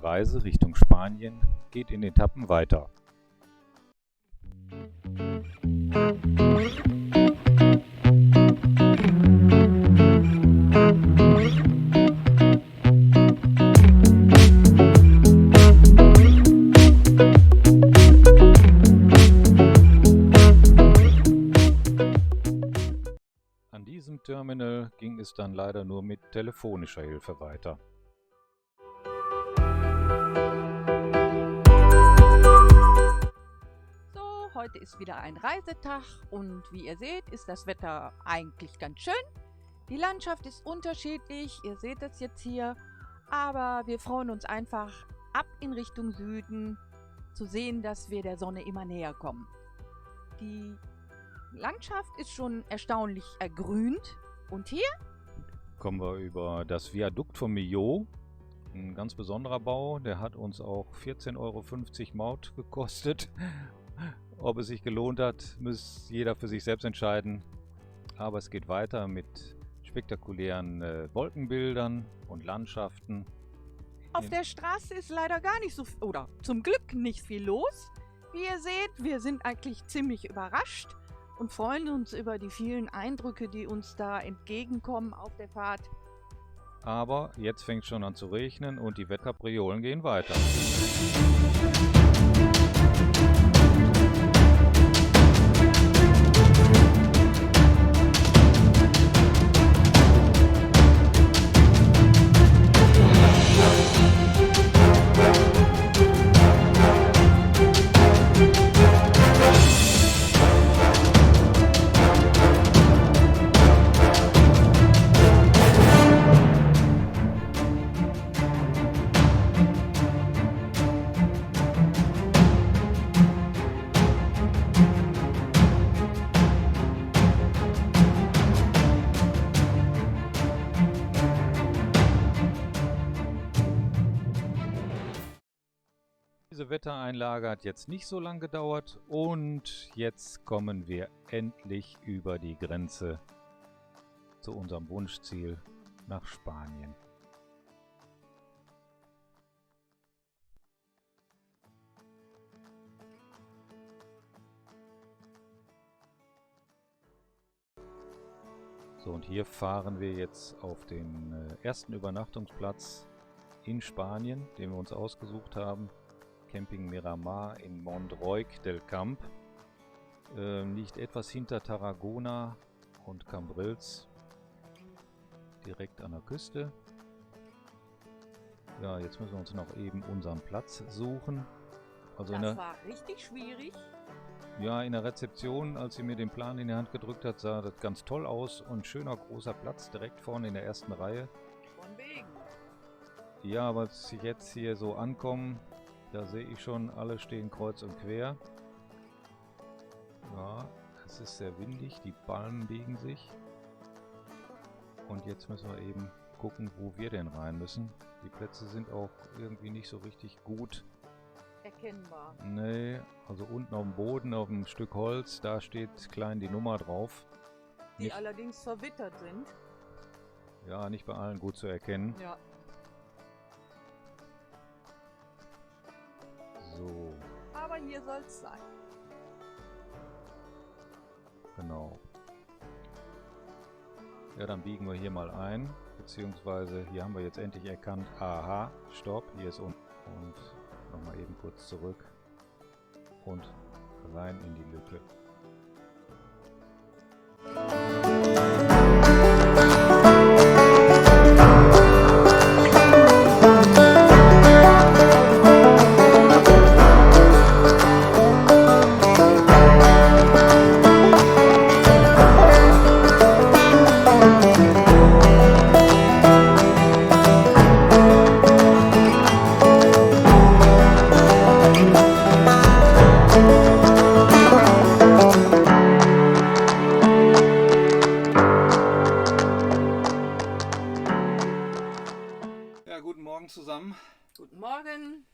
Unsere Reise Richtung Spanien geht in Etappen weiter. An diesem Terminal ging es dann leider nur mit telefonischer Hilfe weiter. Heute ist wieder ein Reisetag und wie ihr seht, ist das Wetter eigentlich ganz schön. Die Landschaft ist unterschiedlich, ihr seht es jetzt hier, aber wir freuen uns einfach, ab in Richtung Süden zu sehen, dass wir der Sonne immer näher kommen. Die Landschaft ist schon erstaunlich ergrünt und hier Kommen wir über das Viadukt von Millau, ein ganz besonderer Bau, der hat uns auch 14,50 € Maut gekostet. Ob es sich gelohnt hat, muss jeder für sich selbst entscheiden. Aber es geht weiter mit spektakulären Wolkenbildern und Landschaften. auf der Straße ist leider gar nicht so viel, oder zum Glück nicht viel los. Wie ihr seht, wir sind eigentlich ziemlich überrascht und freuen uns über die vielen Eindrücke, die uns da entgegenkommen auf der Fahrt. Aber jetzt fängt es schon an zu regnen und die Wetterkapriolen gehen weiter. Diese Wettereinlage hat jetzt nicht so lange gedauert und jetzt kommen wir endlich über die Grenze zu unserem Wunschziel nach Spanien. So, und hier fahren wir jetzt auf den ersten Übernachtungsplatz in Spanien, den wir uns ausgesucht haben. Camping Miramar in Montroig del Camp. Liegt etwas hinter Tarragona und Cambrils, direkt an der Küste. Ja, jetzt müssen wir uns noch eben unseren Platz suchen. Also Das war richtig schwierig. in der Rezeption, als sie mir den Plan in die Hand gedrückt hat, sah das ganz toll aus und schöner großer Platz direkt vorne in der ersten Reihe. Von wegen. Ja, aber als ich jetzt hier so ankomme, da sehe ich schon, alle stehen kreuz und quer. Ja, es ist sehr windig, die Palmen biegen sich. Und jetzt müssen wir eben gucken, wo wir denn rein müssen. Die Plätze sind auch irgendwie nicht so richtig gut. Erkennbar. Nee, also unten auf dem Boden, auf dem Stück Holz, da steht klein die Nummer drauf. Die Nicht, allerdings verwittert sind. ja, nicht bei allen gut zu erkennen. Ja. So, Aber hier soll es sein. genau. Ja, dann biegen wir hier mal ein, beziehungsweise hier haben wir jetzt endlich erkannt, aha, stopp, hier ist unten. Und nochmal eben kurz zurück und rein in die Lücke. Guten Morgen zusammen. Guten Morgen.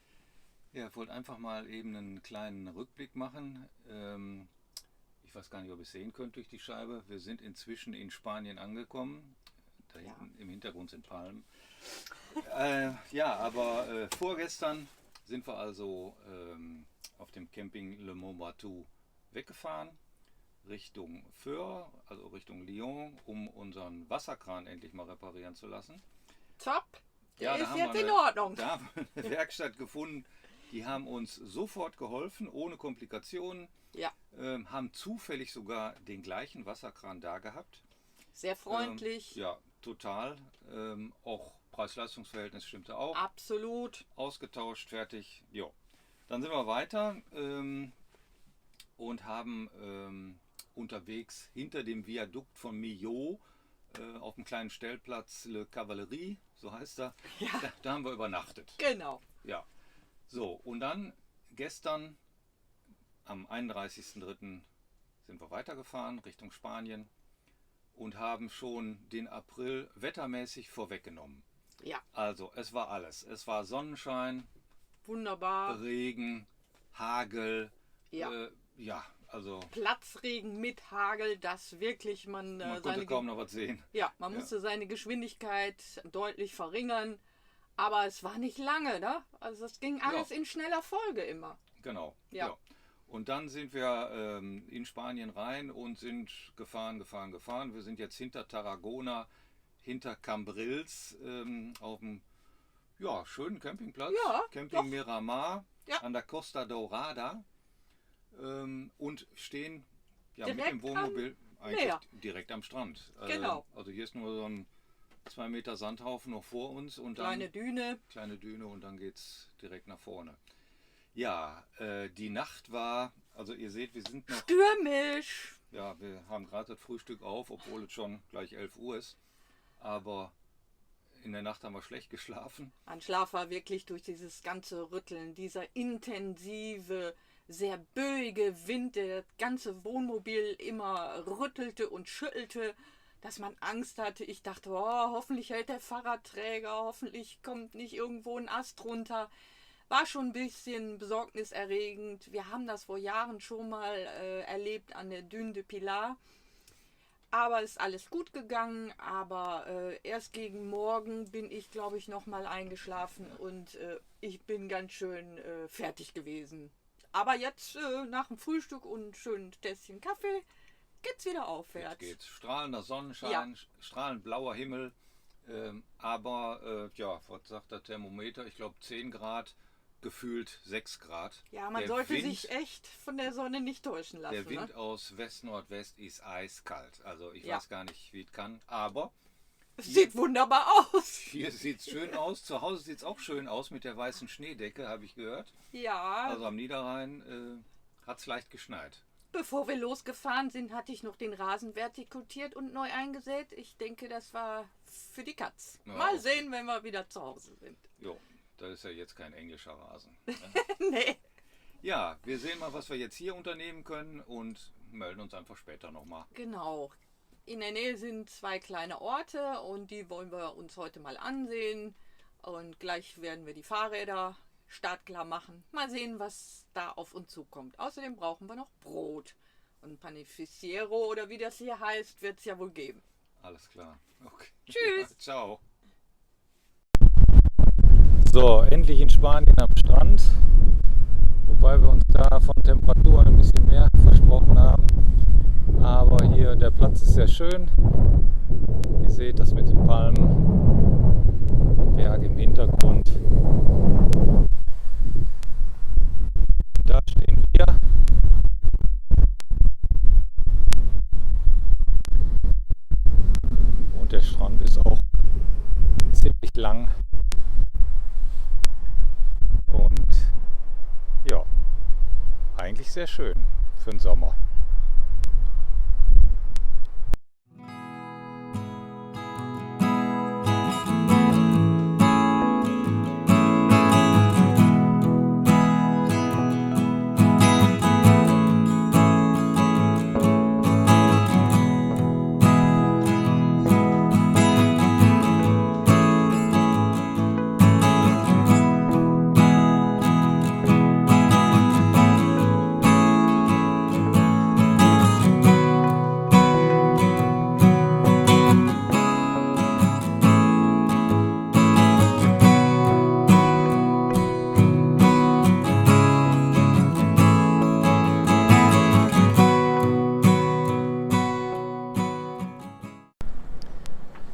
Ja, ich wollte einfach mal eben einen kleinen Rückblick machen. Ich weiß gar nicht, ob ihr es sehen könnt durch die Scheibe. Wir sind inzwischen in Spanien angekommen. Da hinten im Hintergrund sind Palmen. Aber vorgestern sind wir also auf dem Camping Le Mont-Ventoux weggefahren, Richtung Föhr, also Richtung Lyon, um unseren Wasserkran endlich mal reparieren zu lassen. Top, der da ist haben jetzt wir in Ordnung. Da haben wir eine Werkstatt gefunden, die haben uns sofort geholfen, ohne Komplikationen. Ja. Haben zufällig sogar den gleichen Wasserkran da gehabt. Sehr freundlich. Ja, total. Auch Preis-Leistungs-Verhältnis stimmte auch. Absolut. Ausgetauscht, fertig. Jo. Dann sind wir weiter und haben unterwegs hinter dem Viadukt von Millau auf dem kleinen Stellplatz Le Cavalerie, so heißt er, Ja. da haben wir übernachtet. Genau. Ja. So, und dann gestern am 31.03. sind wir weitergefahren Richtung Spanien und haben schon den April wettermäßig vorweggenommen. Ja. Also es war alles. Es war Sonnenschein, Wunderbar. Regen, Hagel, Ja. Also Platzregen mit Hagel, dass wirklich man konnte kaum noch was sehen. Ja, man musste seine Geschwindigkeit deutlich verringern, aber es war nicht lange, ne? Also das ging alles in schneller Folge immer. Genau. Ja. Und dann sind wir in Spanien rein und sind gefahren. Wir sind jetzt hinter Tarragona, hinter Cambrils auf dem schönen Campingplatz. Ja, Camping doch. Miramar Ja. an der Costa Dorada und stehen mit Direkt dem Wohnmobil am eigentlich Meer. direkt am Strand. Genau. Also hier ist nur so ein 2 Meter Sandhaufen noch vor uns und Kleine Düne. kleine Düne und dann geht's direkt nach vorne. Ja, die Nacht war, also ihr seht, wir sind noch, Stürmisch. ja, wir haben gerade das Frühstück auf, obwohl es schon gleich 11 Uhr ist, aber in der Nacht haben wir schlecht geschlafen. Mein Schlaf war wirklich durch dieses ganze Rütteln, dieser intensive, sehr böige Wind, der das ganze Wohnmobil immer rüttelte und schüttelte, dass man Angst hatte. Ich dachte, hoffentlich hält der Fahrradträger, hoffentlich kommt nicht irgendwo ein Ast runter. War schon ein bisschen besorgniserregend. Wir haben das vor Jahren schon mal erlebt an der Dune de Pilar. Aber ist alles gut gegangen. Aber erst gegen morgen bin ich, glaube ich, nochmal eingeschlafen und ich bin ganz schön fertig gewesen. Aber jetzt nach dem Frühstück und schönen Tässchen Kaffee geht's wieder aufwärts. Jetzt geht's. Strahlender Sonnenschein, strahlend blauer Himmel. Aber was sagt der Thermometer? Ich glaube 10 Grad. Gefühlt 6 Grad. Ja, man Der sollte Wind- sich echt von der Sonne nicht täuschen lassen. Der Wind Ne? aus West-Nordwest ist eiskalt. Also ich Ja. weiß gar nicht, wie es kann. Aber Es sieht wunderbar aus. hier sieht es schön aus. Zu Hause sieht es auch schön aus mit der weißen Schneedecke, habe ich gehört. Ja, Also am Niederrhein hat es leicht geschneit. bevor wir losgefahren sind, hatte ich noch den Rasen vertikutiert und neu eingesät. Ich denke, das war für die Katz. Ja, Mal okay. sehen, wenn wir wieder zu Hause sind. Jo, das ist ja jetzt kein englischer Rasen. Nee. Ja, wir sehen mal, was wir jetzt hier unternehmen können und melden uns einfach später nochmal. Genau. In der Nähe sind 2 kleine Orte und die wollen wir uns heute mal ansehen. Und gleich werden wir die Fahrräder startklar machen. Mal sehen, was da auf uns zukommt. Außerdem brauchen wir noch Brot. Und Panificiero oder wie das hier heißt, wird es ja wohl geben. Alles klar. Okay. Tschüss. Ja, ciao. So, endlich in Spanien am Strand. Wobei wir uns da von Temperaturen ein bisschen mehr versprochen haben. Aber hier, der Platz ist sehr schön. Ihr seht das mit den Palmen, die Berge im Hintergrund. Da stehen wir. Und der Strand ist auch ziemlich lang. Und ja, eigentlich sehr schön für den Sommer.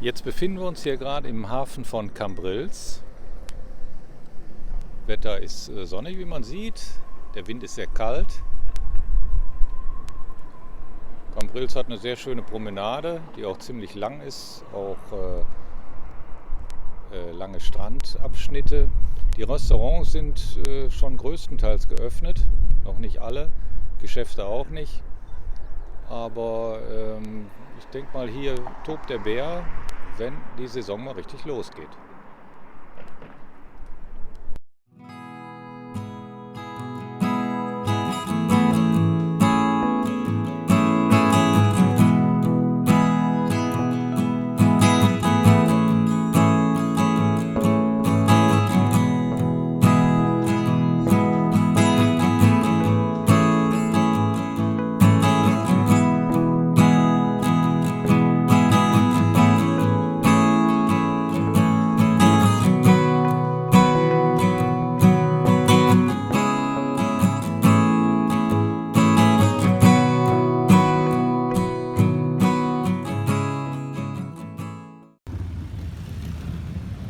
Jetzt befinden wir uns hier gerade im Hafen von Cambrils. Wetter ist sonnig, wie man sieht. Der Wind ist sehr kalt. Cambrils hat eine sehr schöne Promenade, die auch ziemlich lang ist. Auch lange Strandabschnitte. Die Restaurants sind schon größtenteils geöffnet. Noch nicht alle. Geschäfte auch nicht. Aber ich denke mal, hier tobt der Bär, wenn die Saison mal richtig losgeht.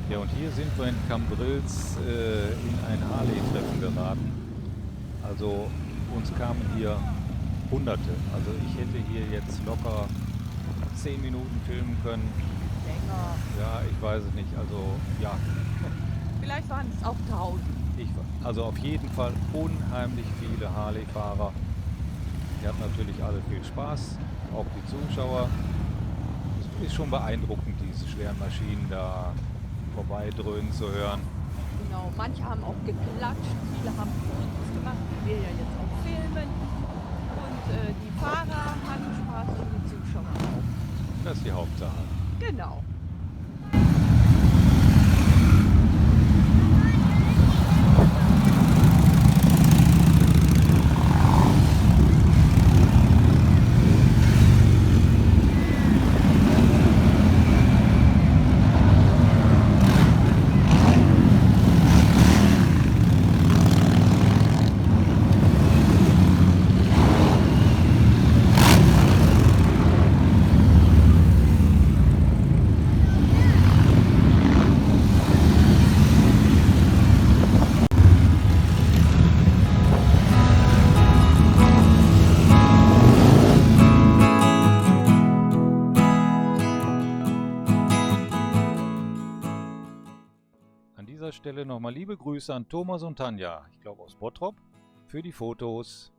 Ja, und hier sind wir in Cambrils in ein Harley-Treffen geraten. Also uns kamen hier Hunderte. Also ich hätte hier jetzt locker 10 Minuten filmen können. Länger. Ja, ich weiß es nicht. Also ja, Vielleicht waren es auch 1000. also auf jeden Fall unheimlich viele Harley-Fahrer. Die hatten natürlich alle viel Spaß, auch die Zuschauer. Es ist schon beeindruckend, diese schweren Maschinen da vorbeidröhnen zu hören. Genau, manche haben auch geklatscht, viele haben Fotos gemacht, die wir ja jetzt auch filmen. Und die Fahrer hatten Spaß und die Zuschauer auch. Das ist die Hauptsache. Genau. An dieser Stelle nochmal liebe Grüße an Thomas und Tanja, ich glaube aus Bottrop, für die Fotos.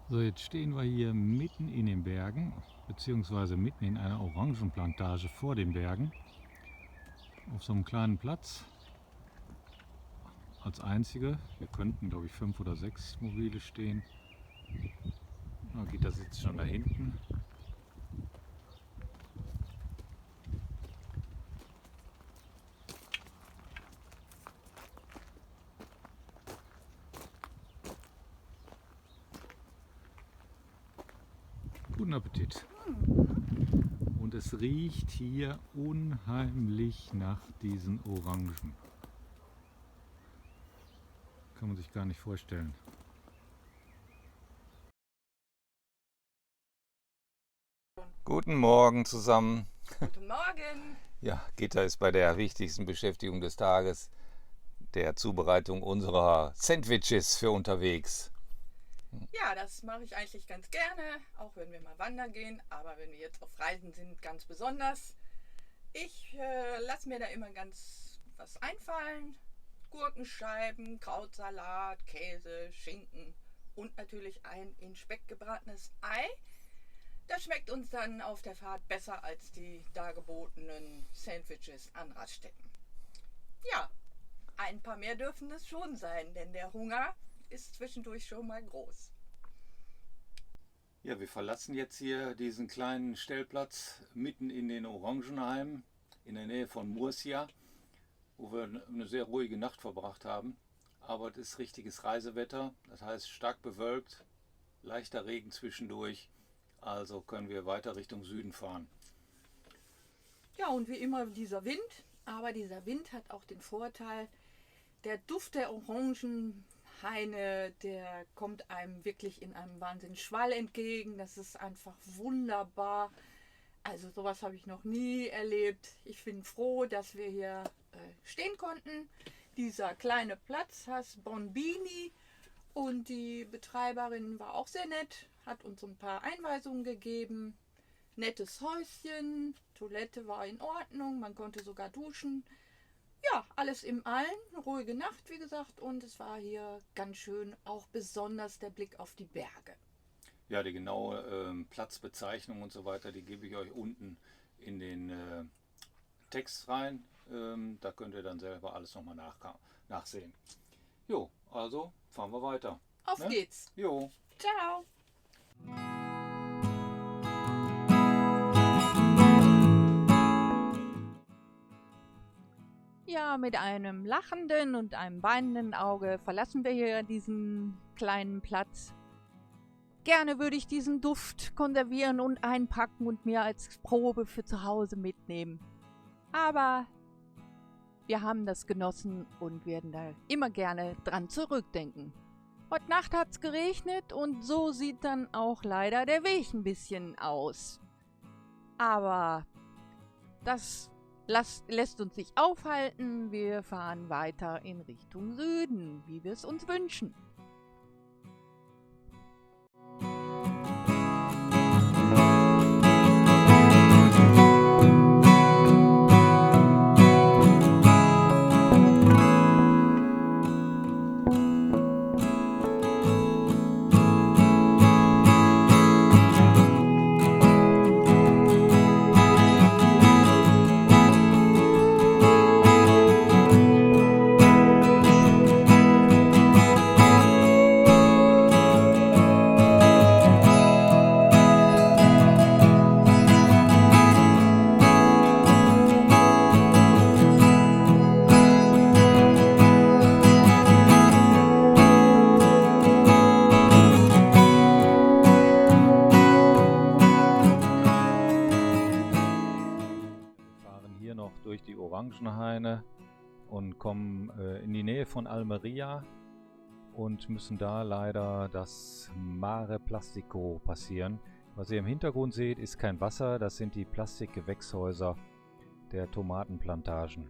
So, jetzt stehen wir hier mitten in den Bergen, beziehungsweise mitten in einer Orangenplantage vor den Bergen, auf so einem kleinen Platz, als einzige. Hier könnten, glaube ich, 5 oder 6 Mobile stehen. Gita sitzt schon da hinten. Guten Appetit. Und es riecht hier unheimlich nach diesen Orangen. Kann man sich gar nicht vorstellen. Guten Morgen zusammen. Guten Morgen. Ja, Gita ist bei der wichtigsten Beschäftigung des Tages, der Zubereitung unserer Sandwiches für unterwegs. Ja, das mache ich eigentlich ganz gerne, auch wenn wir mal wandern gehen, aber wenn wir jetzt auf Reisen sind, ganz besonders. Ich lasse mir da immer ganz was einfallen. Gurkenscheiben, Krautsalat, Käse, Schinken und natürlich ein in Speck gebratenes Ei. Das schmeckt uns dann auf der Fahrt besser als die dargebotenen Sandwiches an Raststätten. Ja, ein paar mehr dürfen es schon sein, denn der Hunger ist zwischendurch schon mal groß. Ja, wir verlassen jetzt hier diesen kleinen Stellplatz mitten in den Orangenheimen in der Nähe von Murcia, wo wir eine sehr ruhige Nacht verbracht haben. aber es ist richtiges Reisewetter. Das heißt stark bewölkt, leichter Regen zwischendurch. Also können wir weiter Richtung Süden fahren. Ja, und wie immer dieser Wind. Aber dieser Wind hat auch den Vorteil, der Duft der Orangenhaine, der kommt einem wirklich in einem wahnsinnigen Schwall entgegen. Das ist einfach wunderbar. Also sowas habe ich noch nie erlebt. Ich bin froh, dass wir hier stehen konnten. Dieser kleine Platz heißt Bonbini und die Betreiberin war auch sehr nett, hat uns ein paar Einweisungen gegeben. Nettes Häuschen, Toilette war in Ordnung, man konnte sogar duschen. Ja, alles im Allen, eine ruhige Nacht, wie gesagt, und es war hier ganz schön, auch besonders der Blick auf die Berge. Ja, die genaue Platzbezeichnung und so weiter, die gebe ich euch unten in den Text rein. Da könnt ihr dann selber alles nochmal nachsehen. Jo, also fahren wir weiter. Auf geht's. Jo. Ciao. Ja, mit einem lachenden und einem weinenden Auge verlassen wir hier diesen kleinen Platz. Gerne würde ich diesen Duft konservieren und einpacken und mir als Probe für zu Hause mitnehmen. Aber wir haben das genossen und werden da immer gerne dran zurückdenken. Heute Nacht hat es geregnet und so sieht dann auch leider der Weg ein bisschen aus. Aber das lässt uns nicht aufhalten. Wir fahren weiter in Richtung Süden, wie wir es uns wünschen. Durch die Orangenhaine und kommen in die Nähe von Almeria und müssen da leider das Mare Plastico passieren. Was ihr im Hintergrund seht, ist kein Wasser, das sind die Plastikgewächshäuser der Tomatenplantagen.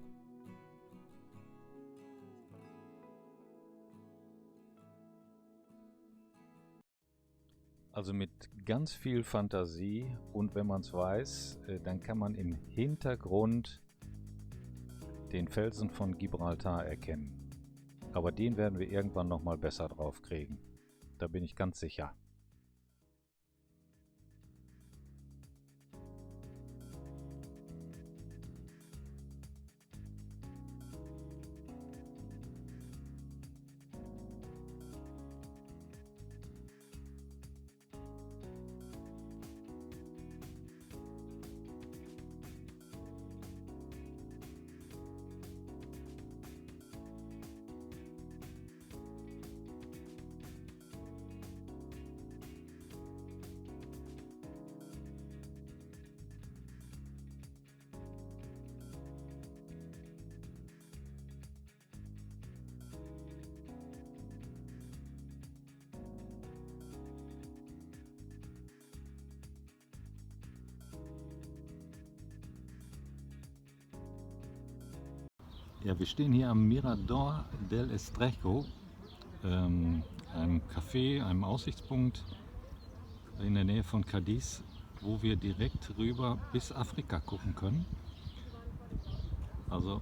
Also mit ganz viel Fantasie und wenn man es weiß, dann kann man im Hintergrund den Felsen von Gibraltar erkennen. Aber den werden wir irgendwann nochmal besser drauf kriegen. Da bin ich ganz sicher. Ja, wir stehen hier am Mirador del Estrecho, einem Café, einem Aussichtspunkt in der Nähe von Cadiz, wo wir direkt rüber bis Afrika gucken können. Also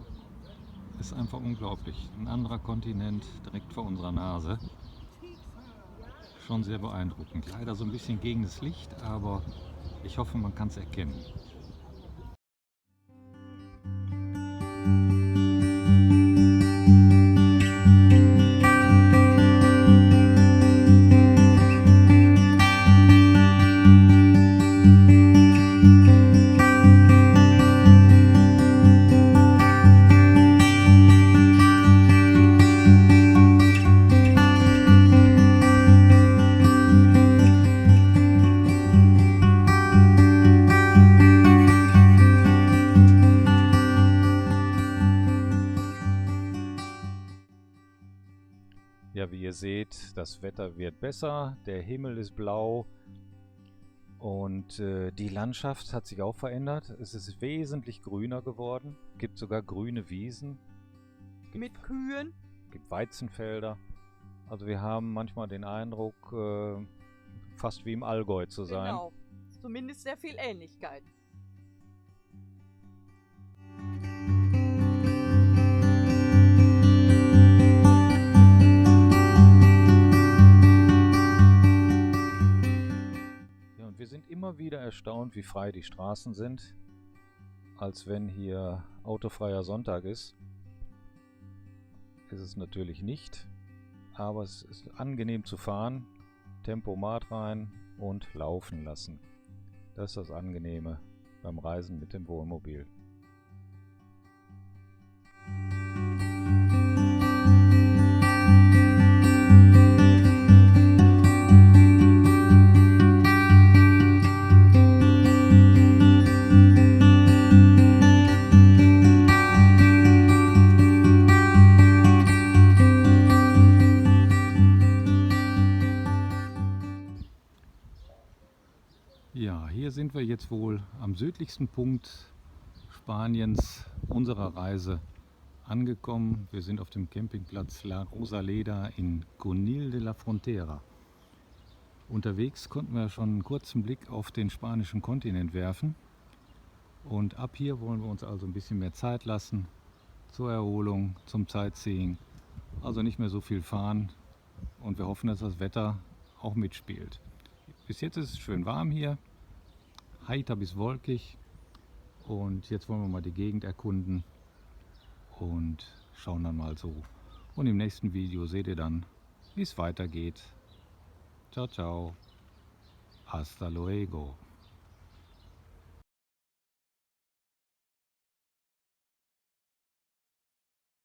ist einfach unglaublich. Ein anderer Kontinent direkt vor unserer Nase. Schon sehr beeindruckend. Leider so ein bisschen gegen das Licht, aber ich hoffe, man kann es erkennen. seht, das Wetter wird besser, der Himmel ist blau und die Landschaft hat sich auch verändert. Es ist wesentlich grüner geworden, gibt sogar grüne Wiesen, Mit Kühen. gibt Weizenfelder. Also wir haben manchmal den Eindruck, fast wie im Allgäu zu sein. Genau. Zumindest sehr viel Ähnlichkeit. Ja, und wir sind immer wieder erstaunt, wie frei die Straßen sind, als wenn hier autofreier Sonntag ist. Ist es natürlich nicht, aber es ist angenehm zu fahren, Tempomat rein und laufen lassen. Das ist das Angenehme beim Reisen mit dem Wohnmobil. Ja, hier sind wir jetzt wohl am südlichsten Punkt Spaniens unserer Reise angekommen. Wir sind auf dem Campingplatz La Rosaleda in Conil de la Frontera. Unterwegs konnten wir schon einen kurzen Blick auf den spanischen Kontinent werfen. Und ab hier wollen wir uns also ein bisschen mehr Zeit lassen zur Erholung, zum Sightseeing. Also nicht mehr so viel fahren und wir hoffen, dass das Wetter auch mitspielt. Bis jetzt ist es schön warm hier, heiter bis wolkig und jetzt wollen wir mal die Gegend erkunden und schauen dann mal so. Und im nächsten Video seht ihr dann, wie es weitergeht. Ciao, ciao. Hasta luego.